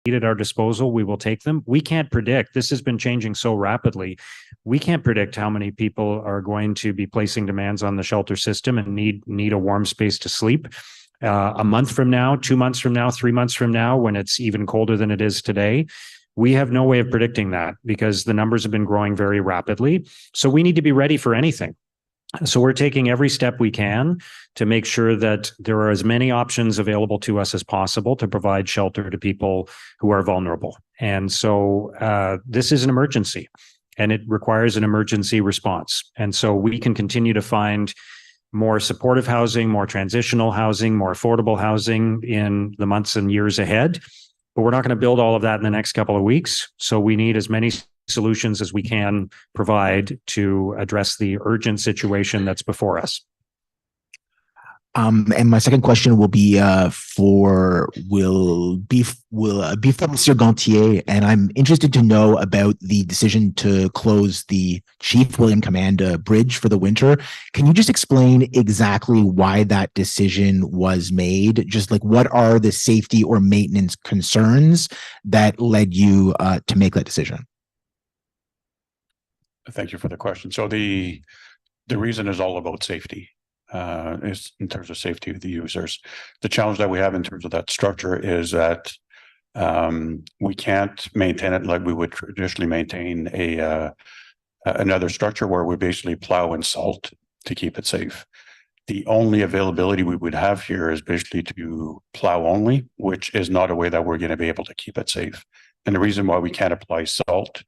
at our disposal, we will take them. We can't predict. This has been changing so rapidly. We can't predict how many people are going to be placing demands on the shelter system and need a warm space to sleep. A month from now, 2 months from now, 3 months from now, when it's even colder than it is today, we have no way of predicting that because the numbers have been growing very rapidly. So we need to be ready for anything. So we're taking every step we can to make sure that there are as many options available to us as possible to provide shelter to people who are vulnerable. And so this is an emergency and it requires an emergency response. And so we can continue to find more supportive housing, more transitional housing, more affordable housing in the months and years ahead. But we're not going to build all of that in the next couple of weeks. So we need as many solutions as we can provide to address the urgent situation that's before us. And my second question will be for Monsieur Gantier, and I'm interested to know about the decision to close the Chief William Commanda Bridge for the winter. Can you just explain exactly why that decision was made? Just like what are the safety or maintenance concerns that led you to make that decision? Thank you for the question. So the reason is all about safety. Is in terms of safety of the users. The challenge that we have in terms of that structure is that we can't maintain it like we would traditionally maintain another structure where we basically plow and salt to keep it safe. The only availability we would have here is basically to plow only, which is not a way that we're going to be able to keep it safe. And the reason why we can't apply salt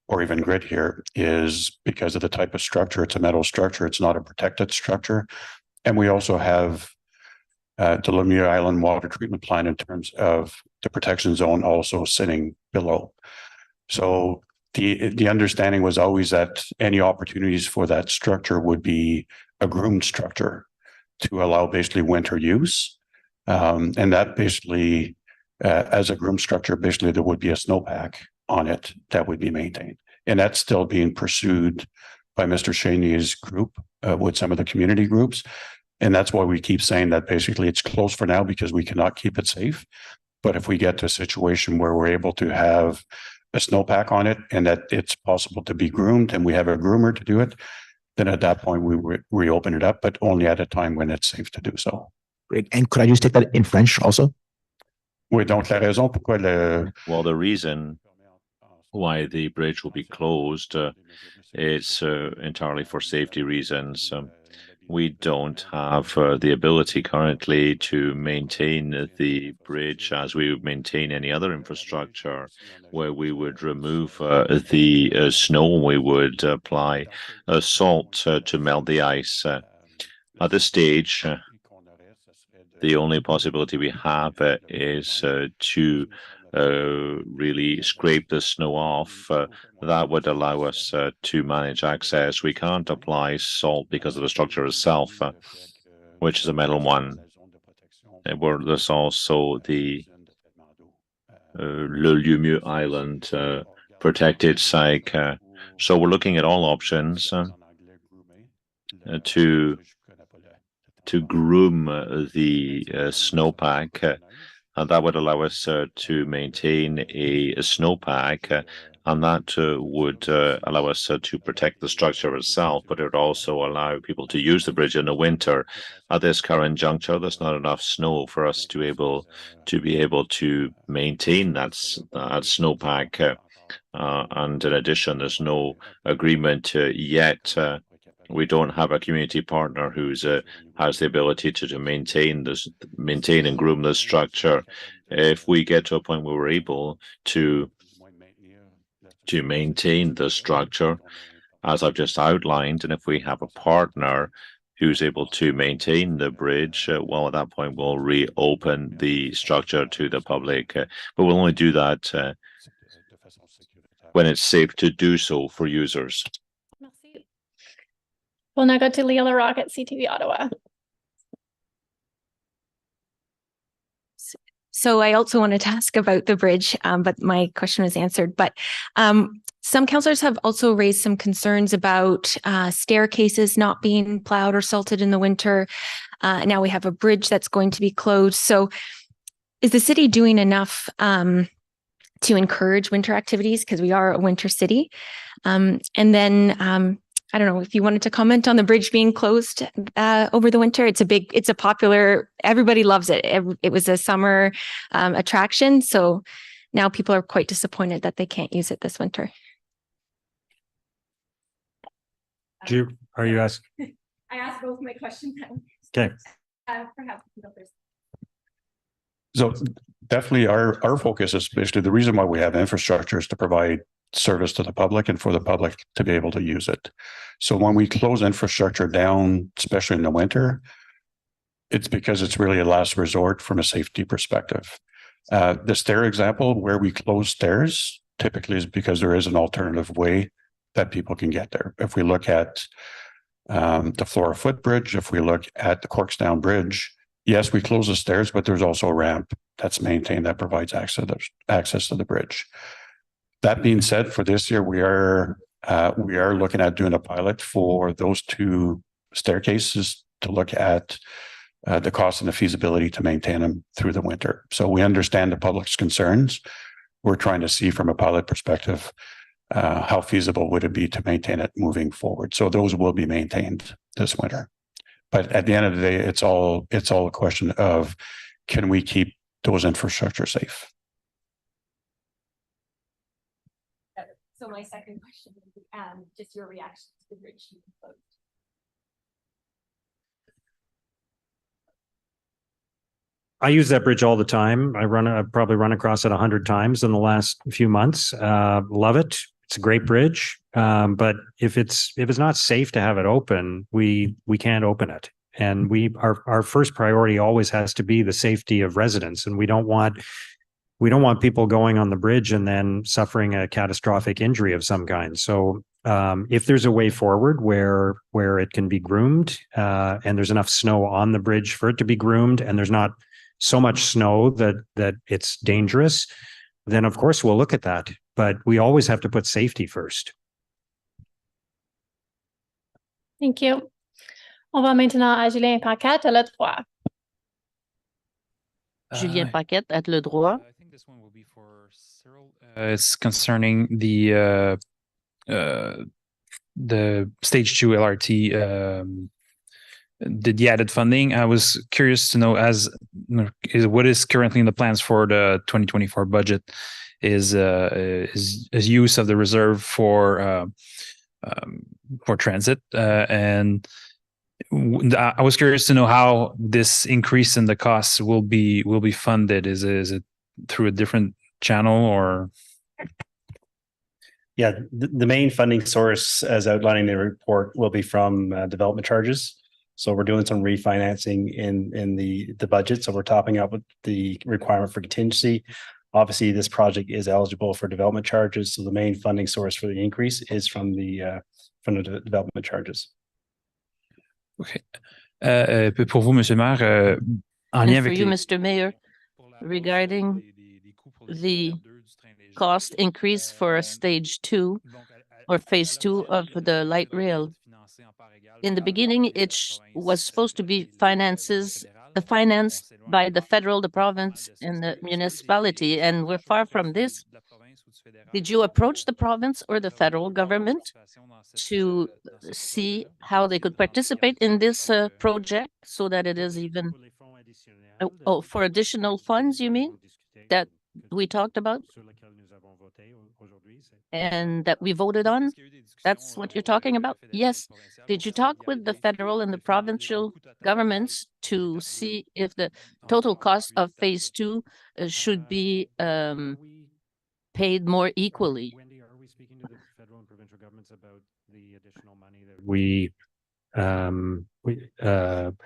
or even grit here is because of the type of structure. It's a metal structure. It's not a protected structure. And we also have the Laurier Island water treatment plant in terms of the protection zone also sitting below. So the understanding was always that any opportunities for that structure would be a groomed structure to allow basically winter use. And that basically, as a groomed structure, basically there would be a snowpack on it that would be maintained. And that's still being pursued by Mr. Cheney's group with some of the community groups. And that's why we keep saying that basically it's closed for now because we cannot keep it safe. But if we get to a situation where we're able to have a snowpack on it and that it's possible to be groomed and we have a groomer to do it, then at that point we reopen it up, but only at a time when it's safe to do so. Great. And could I just take that in French also? Oui, donc la raison pourquoi Well, the reason why the bridge will be closed is entirely for safety reasons. We don't have the ability currently to maintain the bridge as we would maintain any other infrastructure, where we would remove the snow and we would apply salt to melt the ice. At this stage, the only possibility we have is to really scrape the snow off. That would allow us to manage access. We can't apply salt because of the structure itself, which is a metal one. Where there's also the Laurier Island protected site. So we're looking at all options to groom the snowpack. And that would allow us to maintain a snowpack, and that would allow us to protect the structure itself, but it would also allow people to use the bridge in the winter. At this current juncture, there's not enough snow for us to be able to maintain that snowpack. And in addition, there's no agreement yet. We don't have a community partner who's has the ability to maintain and groom this structure. If we get to a point where we're able to maintain the structure, as I've just outlined, and if we have a partner who's able to maintain the bridge, well, at that point we'll reopen the structure to the public. But we'll only do that when it's safe to do so for users. We'll now go to Leah Larocque at CTV Ottawa. So I also wanted to ask about the bridge, but my question was answered. But some councillors have also raised some concerns about staircases not being plowed or salted in the winter. Now we have a bridge that's going to be closed. So is the city doing enough to encourage winter activities because we are a winter city. And then I don't know if you wanted to comment on the bridge being closed over the winter. It's a popular, everybody loves it. It was a summer attraction. So now people are quite disappointed that they can't use it this winter. Are you asking? I asked both my questions. Okay. Perhaps. So definitely our focus is basically the reason why we have infrastructure is to provide service to the public and for the public to be able to use it. So when we close infrastructure down, especially in the winter, it's because it's really a last resort from a safety perspective. The stair example where we close stairs typically is because there is an alternative way that people can get there. If we look at the Flora Footbridge, if we look at the Corksdown Bridge, yes, we close the stairs, but there's also a ramp that's maintained that provides access to the bridge. That being said, for this year, we are looking at doing a pilot for those two staircases to look at the cost and the feasibility to maintain them through the winter. So we understand the public's concerns. We're trying to see from a pilot perspective how feasible would it be to maintain it moving forward. So those will be maintained this winter. But at the end of the day, it's all a question of, can we keep those infrastructure safe? So my second question would be just your reaction to the bridge being closed. I use that bridge all the time. I've probably run across it 100 times in the last few months. Love it. It's a great bridge. But if it's not safe to have it open, we can't open it. And our first priority always has to be the safety of residents. And we don't want people going on the bridge and then suffering a catastrophic injury of some kind. So if there's a way forward where it can be groomed and there's enough snow on the bridge for it to be groomed, and there's not so much snow that it's dangerous, then of course we'll look at that. But we always have to put safety first. Thank you. On va maintenant à Julien Paquette à le droit. Julien Paquette at le droit. I think this one will be for Cyril. It's concerning the stage 2 LRT, the added funding. I was curious to know, what is currently in the plans for the 2024 budget is use of the reserve for transit, and I was curious to know how this increase in the costs will be funded. Is it through a different channel or? Yeah, the main funding source, as outlining in the report, will be from development charges. So we're doing some refinancing in the budget. So we're topping up with the requirement for contingency. Obviously, this project is eligible for development charges. So the main funding source for the increase is from the development charges. Okay. Pour vous, Monsieur le Maire, en lien And for avec you, Mr. Mayor, regarding the cost increase for a stage 2 or phase 2 of the light rail. In the beginning, it was supposed to be financed by the federal, the province, and the municipality, and we're far from this. Did you approach the province or the federal government to see how they could participate in this project so that it is even for additional funds, you mean, that we talked about and that we voted on? That's what you're talking about? Yes. Did you talk with the federal and the provincial governments to see if the total cost of phase 2 should be paid more equally? Wendy, are we speaking to the federal and provincial governments about the additional money that we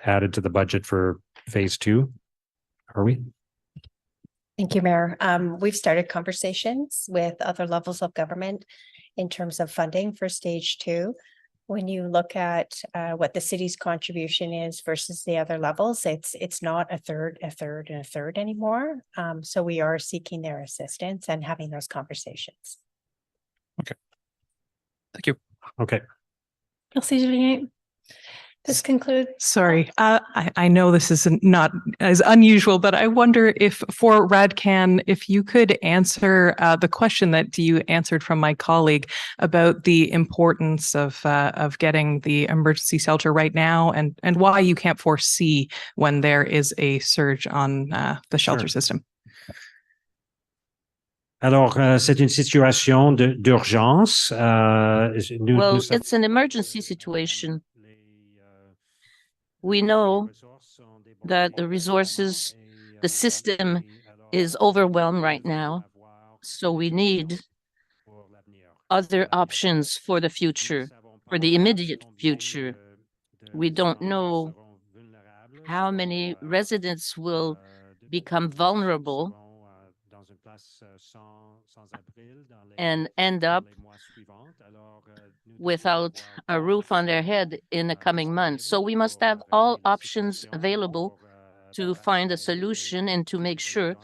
added to the budget for phase 2? Are we? Thank you, Mayor. We've started conversations with other levels of government in terms of funding for stage 2. When you look at what the city's contribution is versus the other levels, it's not a third, and a third anymore. So we are seeking their assistance and having those conversations. Okay. Thank you. Okay. Merci, Julien. This concludes. Sorry, I know this is not as unusual, but I wonder if for Radcan, if you could answer the question that you answered from my colleague about the importance of getting the emergency shelter right now and why you can't foresee when there is a surge on the shelter system. Alors, c'est une situation d'urgence. Well, it's an emergency situation. We know that the resources, the system is overwhelmed right now. So we need other options for the future, for the immediate future. We don't know how many residents will become vulnerable and end up without a roof on their head in the coming months. So we must have all options available to find a solution and to make sure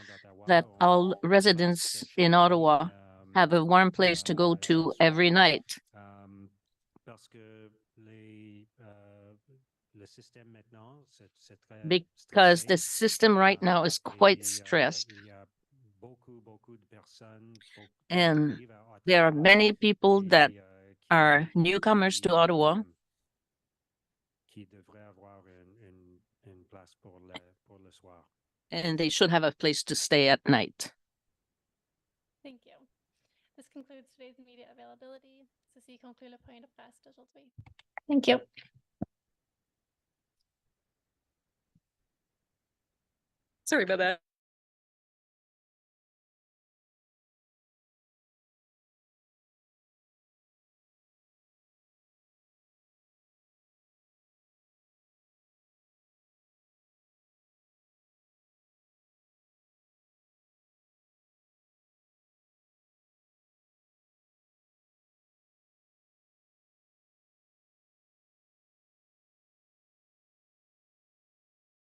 that all residents in Ottawa have a warm place to go to every night. Because the system right now is quite stressed. And there are many people that are newcomers to Ottawa. And they should have a place to stay at night. Thank you. This concludes today's media availability. Ceci conclut le point de presse d'aujourd'hui. Thank you. Sorry about that.